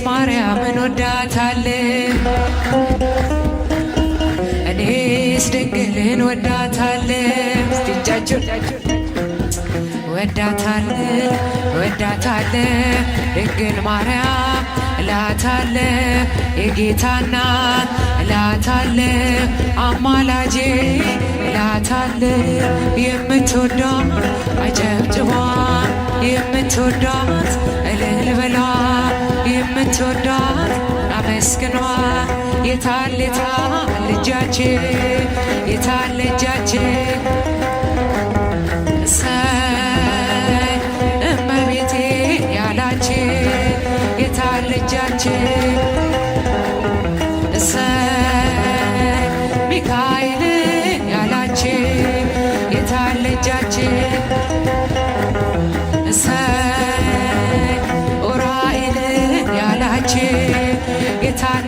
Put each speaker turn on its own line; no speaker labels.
ማርያምን ወዳታለሁ እኔስ ድንግልን ወዳታለሁ እጃችሁ ወዳታለሁ ድንግል ማርያም እላታለሁ የጌታ እናት እላታለሁ አማላጄ እላታለሁ የምትወዳት አጨብጭባ የምትወዳት እልል በላ የምትወዳት አመስግኗ የታል እጃችን የታል እጃችን እመቤቴ ያላችን የታል እጃችን ሚካኤል ያላችን የታል እጃችን ኡራኤል ያላችን የታል